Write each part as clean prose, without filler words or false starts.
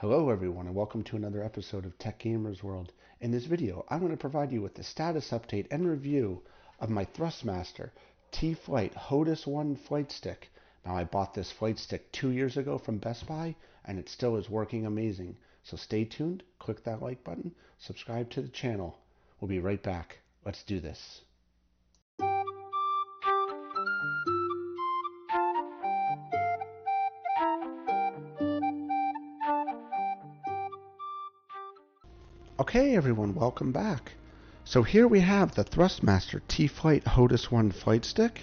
Hello everyone and welcome to another episode of Tech Gamers World. In this video, I'm going to provide you with the status update and review of my THRUSTMASTER T.FLIGHT HOTAS 1 flight stick. Now I bought this flight stick 2 years ago from Best Buy and it still is working amazing. So stay tuned, click that like button, subscribe to the channel. We'll be right back. Let's do this. Okay everyone, welcome back. So here we have the THRUSTMASTER T.FLIGHT HOTAS 1 flight stick.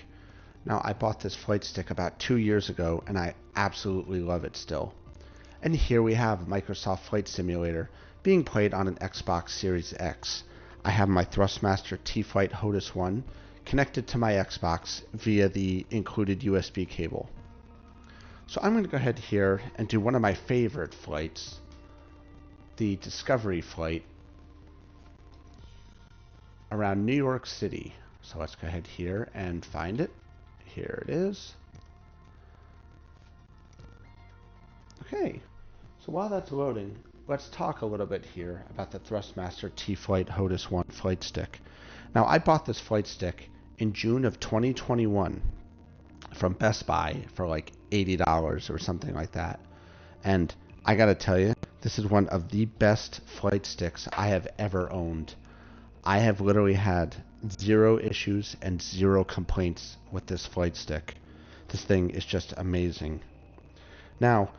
Now I bought this flight stick about 2 years ago and I absolutely love it still. And here we have Microsoft Flight Simulator being played on an Xbox Series X. I have my THRUSTMASTER T.FLIGHT HOTAS 1 connected to my Xbox via the included USB cable. So I'm going to go ahead here and do one of my favorite flights, the Discovery flight around New York City. So let's go ahead here and find it. Here it is. Okay, so while that's loading, let's talk a little bit here about the THRUSTMASTER T.FLIGHT HOTAS 1 flight stick. Now I bought this flight stick in June of 2021 from Best Buy for like $80 or something like that. And I gotta tell you, this is one of the best flight sticks I have ever owned. I have literally had 0 issues and 0 complaints with this flight stick. This thing is just amazing. Now,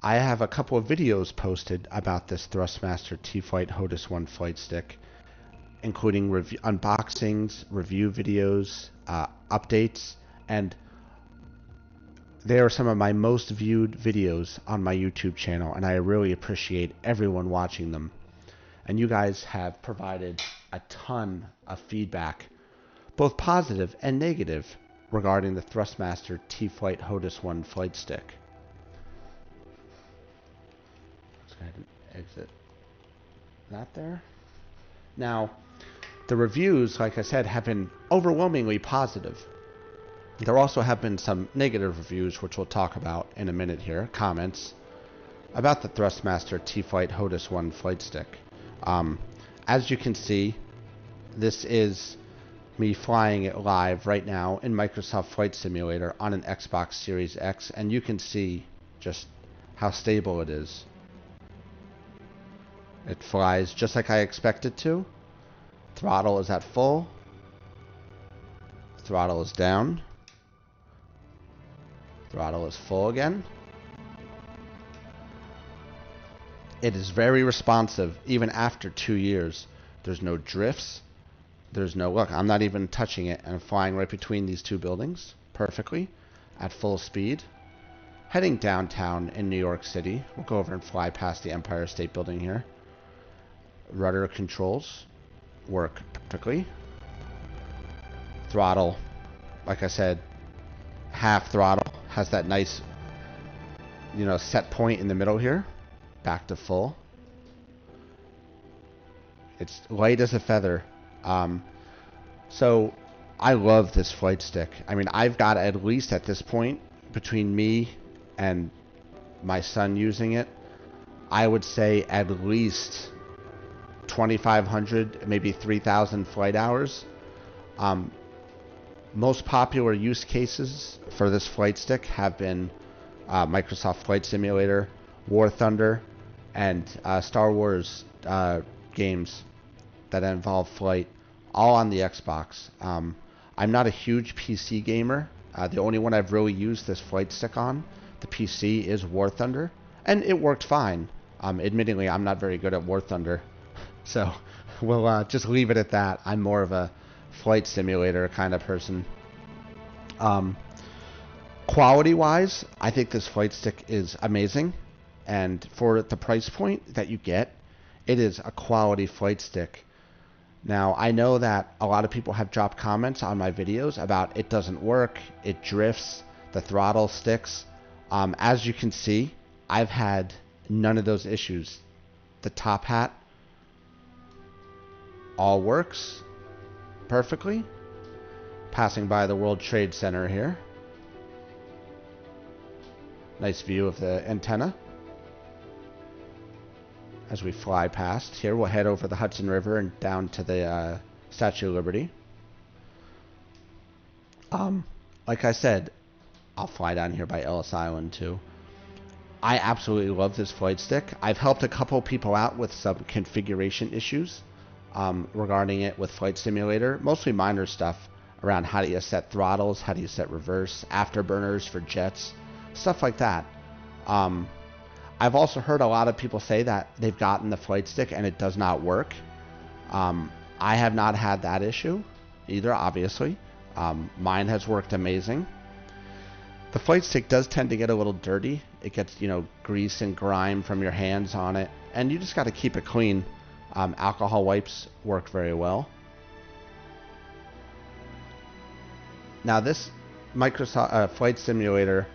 I have a couple of videos posted about this THRUSTMASTER T.FLIGHT HOTAS 1 flight stick, including unboxings, review videos, updates, and they are some of my most viewed videos on my YouTube channel, and I really appreciate everyone watching them. And you guys have provided a ton of feedback, both positive and negative, regarding the THRUSTMASTER T.FLIGHT HOTAS 1 flight stick. Let's go ahead and exit that there. Now, the reviews, like I said, have been overwhelmingly positive. There also have been some negative reviews, which we'll talk about in a minute here, comments, about the THRUSTMASTER T.FLIGHT HOTAS 1 flight stick. As you can see, this is me flying it live right now in Microsoft Flight Simulator on an Xbox Series X, and you can see just how stable it is. It flies just like I expect it to. Throttle is at full. Throttle is down. Throttle is full again. It is very responsive even after 2 years. There's no drifts. There's no, look, I'm not even touching it and I'm flying right between these two buildings perfectly at full speed. Heading downtown in New York City. We'll go over and fly past the Empire State Building here. Rudder controls work perfectly. Throttle, like I said, half throttle, has that nice, set point in the middle here. Back to full. It's light as a feather. So I love this flight stick. I mean, I've got at least at this point, between me and my son using it, I would say at least 2,500, maybe 3,000 flight hours. Most popular use cases for this flight stick have been Microsoft Flight Simulator, War Thunder, and Star Wars games that involve flight, all on the Xbox. I'm not a huge PC gamer. The only one I've really used this flight stick on, the PC, is War Thunder, and it worked fine. Admittedly, I'm not very good at War Thunder, so we'll just leave it at that. I'm more of a flight simulator kind of person. Quality-wise, I think this flight stick is amazing. And for the price point that you get, it is a quality flight stick. Now, I know that a lot of people have dropped comments on my videos about it doesn't work, it drifts, the throttle sticks. As you can see, I've had none of those issues. The top hat all works perfectly. Passing by the World Trade Center here. Nice view of the antenna. as we fly past. Here we'll head over the Hudson River and down to the Statue of Liberty. Like I said, I'll fly down here by Ellis Island too. I absolutely love this flight stick. I've helped a couple people out with some configuration issues regarding it with Flight Simulator. Mostly minor stuff around how do you set throttles, how do you set reverse, afterburners for jets, stuff like that. I've also heard a lot of people say that they've gotten the flight stick and it does not work. I have not had that issue either, obviously. Mine has worked amazing. The flight stick does tend to get a little dirty. It gets, you know, grease and grime from your hands on it, and you just got to keep it clean. Alcohol wipes work very well. Now this Microsoft Flight Simulator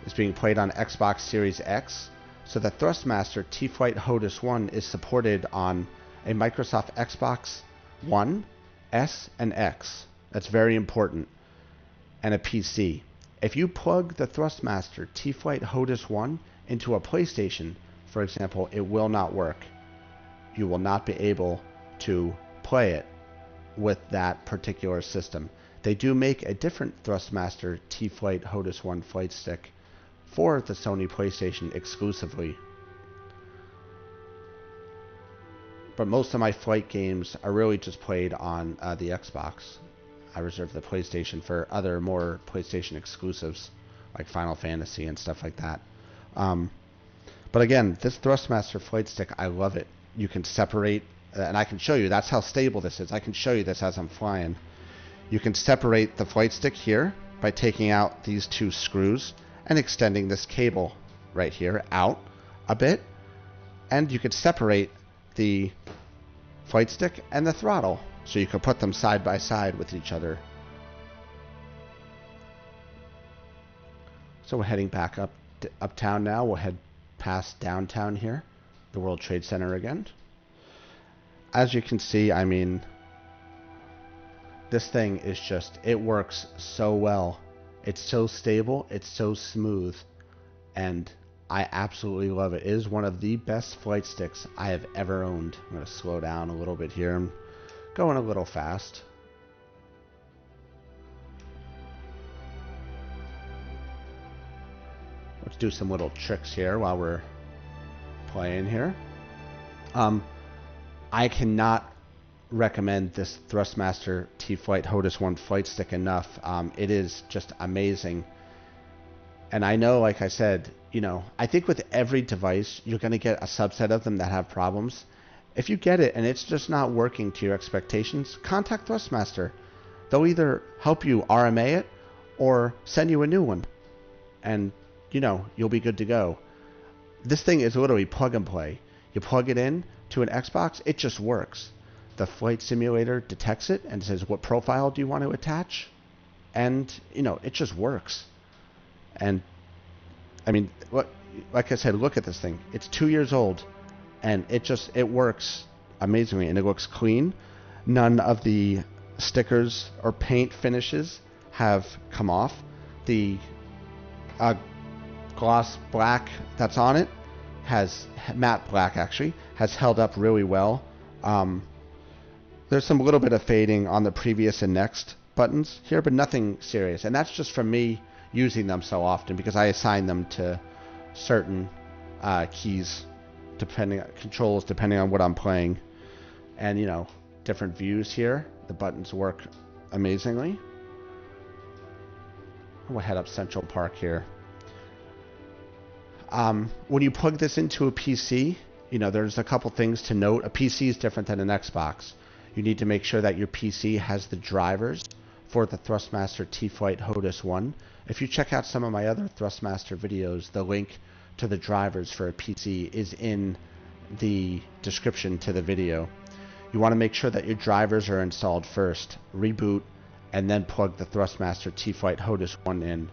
is being played on Xbox Series X, so the THRUSTMASTER T.FLIGHT HOTAS 1 is supported on a Microsoft Xbox One, S, and X. That's very important. And a PC. If you plug the THRUSTMASTER T.FLIGHT HOTAS 1 into a PlayStation, for example, it will not work. You will not be able to play it with that particular system. They do make a different THRUSTMASTER T.FLIGHT HOTAS 1 flight stick for the Sony PlayStation exclusively. But most of my flight games are really just played on the Xbox. I reserve the PlayStation for other more PlayStation exclusives like Final Fantasy and stuff like that. But again, this THRUSTMASTER flight stick, I love it. You can separate, and I can show you, that's how stable this is. I can show you this as I'm flying. You can separate the flight stick here by taking out these two screws and extending this cable right here out a bit. And you could separate the flight stick and the throttle, so you can put them side by side with each other. So we're heading back uptown now. We'll head past downtown here, the World Trade Center again. As you can see, I mean, this thing is just, it works so well. It's so stable, it's so smooth, and I absolutely love it. It is one of the best flight sticks I have ever owned. I'm going to slow down a little bit here. I'm going a little fast. Let's do some little tricks here while we're playing here. I cannot recommend this THRUSTMASTER T.FLIGHT HOTAS 1 flight stick enough. It is just amazing. And I know, like I said, you know, I think with every device, you're going to get a subset of them that have problems. If you get it and it's just not working to your expectations, contact THRUSTMASTER. They'll either help you RMA it or send you a new one. And, you know, you'll be good to go. This thing is literally plug and play. You plug it in to an Xbox, it just works. The flight simulator detects it and says, what profile do you want to attach? And, you know, it just works. And, I mean, like I said, look at this thing. It's 2 years old, and it works amazingly, and it looks clean. None of the stickers or paint finishes have come off. The gloss black that's on it matte black actually, has held up really well. There's some little bit of fading on the previous and next buttons here, but nothing serious. And that's just from me using them so often because I assign them to certain keys, controls depending on what I'm playing. And, you know, different views here. The buttons work amazingly. We'll head up Central Park here. When you plug this into a PC, you know, there's a couple things to note. A PC is different than an Xbox. You need to make sure that your PC has the drivers for the THRUSTMASTER T.FLIGHT HOTAS 1. If you check out some of my other THRUSTMASTER videos, the link to the drivers for a PC is in the description to the video. You want to make sure that your drivers are installed first, reboot, and then plug the THRUSTMASTER T.FLIGHT HOTAS 1 in.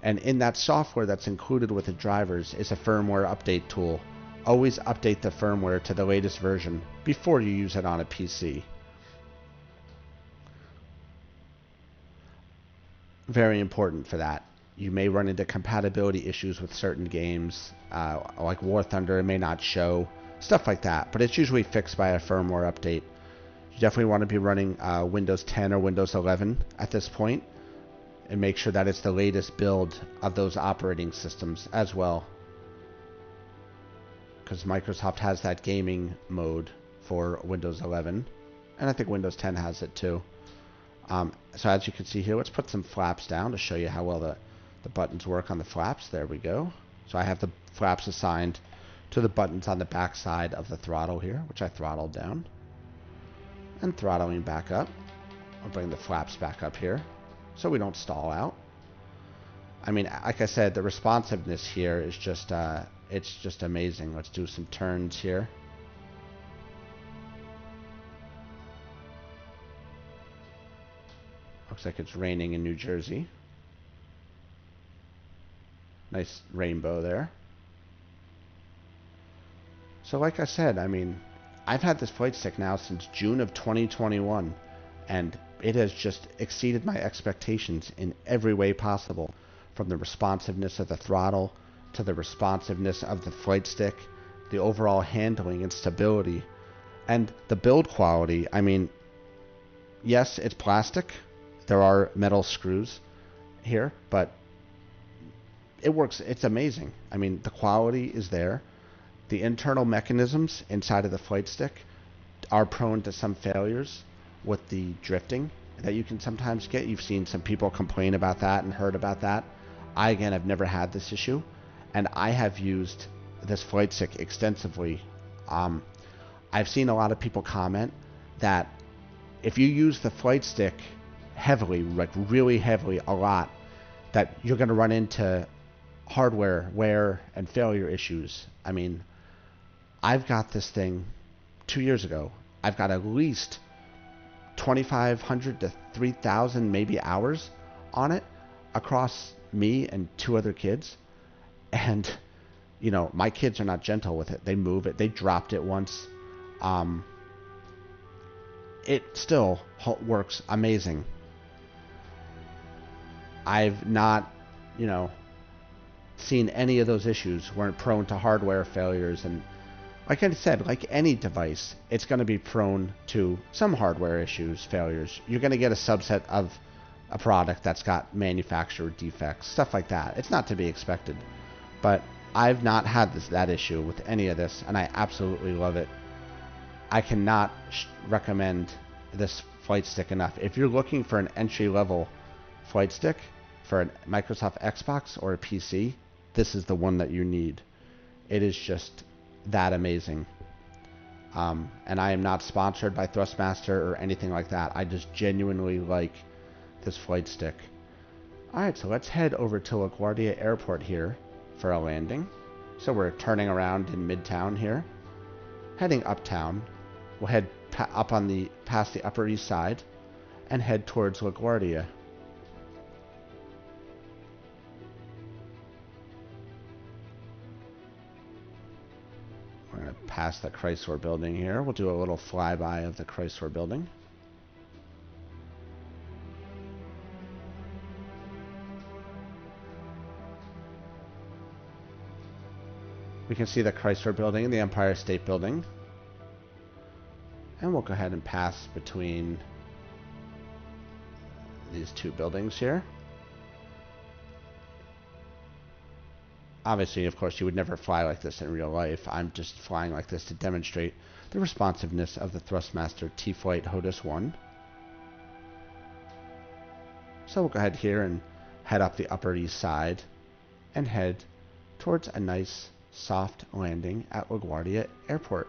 And in that software that's included with the drivers is a firmware update tool. Always update the firmware to the latest version before you use it on a PC. Very important for that. You may run into compatibility issues with certain games, like War Thunder. It may not show stuff like that. But it's usually fixed by a firmware update. You definitely want to be running Windows 10 or Windows 11 at this point, and make sure that it's the latest build of those operating systems as well, because Microsoft has that gaming mode for Windows 11, and I think Windows 10 has it too. So as you can see here, let's put some flaps down to show you how well the buttons work on the flaps. There we go. So I have the flaps assigned to the buttons on the back side of the throttle here, which I throttled down. And throttling back up. I'll bring the flaps back up here so we don't stall out. I mean, like I said, the responsiveness here is just, it's just amazing. Let's do some turns here. Looks like it's raining in New Jersey. Nice rainbow there. So like I said, I mean, I've had this flight stick now since June of 2021, and it has just exceeded my expectations in every way possible, from the responsiveness of the throttle to the responsiveness of the flight stick, the overall handling and stability, and the build quality. I mean, yes, it's plastic. There are metal screws here, but it works. It's amazing. I mean, the quality is there. The internal mechanisms inside of the flight stick are prone to some failures with the drifting that you can sometimes get. You've seen some people complain about that and heard about that. I, again, have never had this issue, and I have used this flight stick extensively. I've seen a lot of people comment that if you use the flight stick heavily, like really heavily, a lot, that you're going to run into hardware wear and failure issues. I mean, I've got this thing 2 years ago. I've got at least 2,500 to 3,000 maybe hours on it across me and 2 other kids. And, you know, my kids are not gentle with it. They move it. They dropped it once. It still works amazing. I've not, you know, seen any of those issues. Weren't prone to hardware failures, and like I said, like any device, it's going to be prone to some hardware issues, failures. You're going to get a subset of a product that's got manufacturer defects, stuff like that. It's not to be expected, but I've not had that issue with any of this, and I absolutely love it. I cannot recommend this flight stick enough. If you're looking for an entry-level flight stick for a Microsoft Xbox or a PC, this is the one that you need. It is just that amazing. And I am not sponsored by THRUSTMASTER or anything like that. I just genuinely like this flight stick. Alright, so let's head over to LaGuardia Airport here for a landing. So we're turning around in Midtown here, heading uptown. We'll head up on past the Upper East Side and head towards LaGuardia. We're going to pass the Chrysler building here. We'll do a little flyby of the Chrysler building. We can see the Chrysler building and the Empire State Building. And we'll go ahead and pass between these 2 buildings here. Obviously, of course, you would never fly like this in real life. I'm just flying like this to demonstrate the responsiveness of the THRUSTMASTER T.FLIGHT HOTAS 1. So we'll go ahead here and head up the Upper East Side and head towards a nice soft landing at LaGuardia Airport.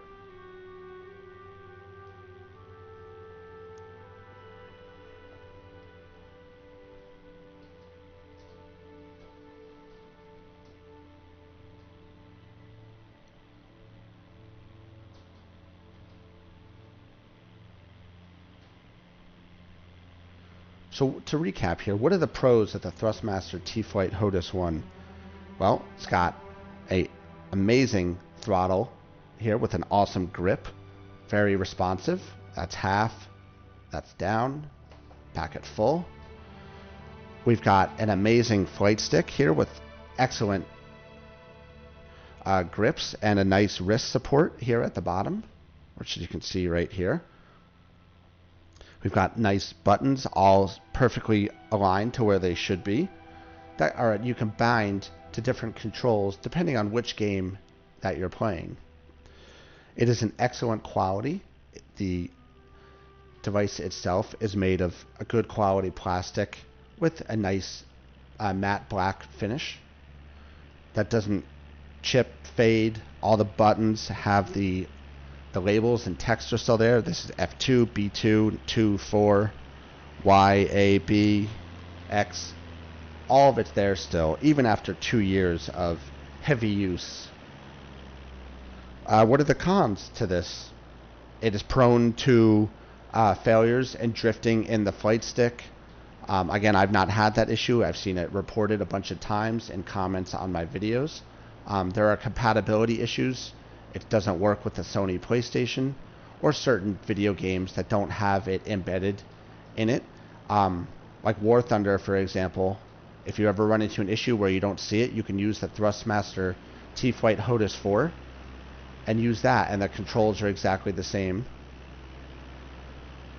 So to recap here, what are the pros of the THRUSTMASTER T.FLIGHT HOTAS 1? Well, it's got an amazing throttle here with an awesome grip, very responsive. That's half, that's down, back at full. We've got an amazing flight stick here with excellent grips and a nice wrist support here at the bottom, which you can see right here. We've got nice buttons, all perfectly aligned to where they should be, that are you can bind to different controls depending on which game that you're playing. It is an excellent quality. The device itself is made of a good quality plastic with a nice matte black finish that doesn't chip, fade. All the buttons have the labels and text are still there. This is F2, B2, 2, 4, Y, A, B, X. All of it's there still, even after 2 years of heavy use. What are the cons to this? It is prone to failures and drifting in the flight stick. Again, I've not had that issue. I've seen it reported a bunch of times in comments on my videos. There are compatibility issues. It doesn't work with the Sony PlayStation or certain video games that don't have it embedded in it. Like War Thunder, for example. If you ever run into an issue where you don't see it, you can use the THRUSTMASTER T.FLIGHT HOTAS 4 and use that, and the controls are exactly the same.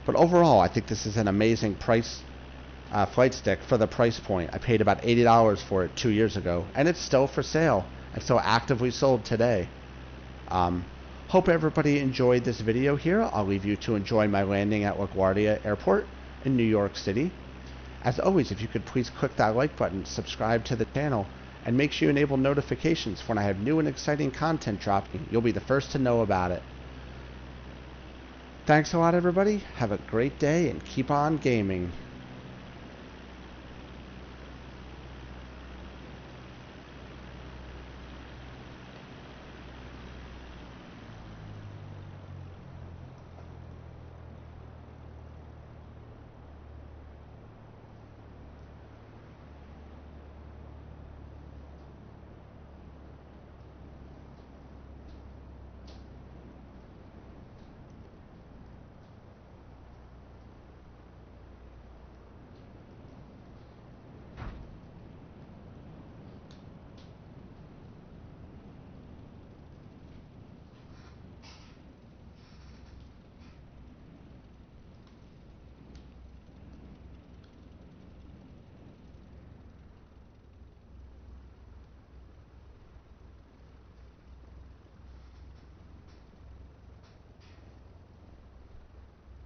But overall, I think this is an amazing price flight stick for the price point. I paid about $80 for it 2 years ago, and it's still for sale. It's still actively sold today. Hope everybody enjoyed this video here. I'll leave you to enjoy my landing at LaGuardia Airport in New York City. As always, if you could please click that like button, subscribe to the channel, and make sure you enable notifications when I have new and exciting content dropping. You'll be the first to know about it. Thanks a lot, everybody. Have a great day and keep on gaming.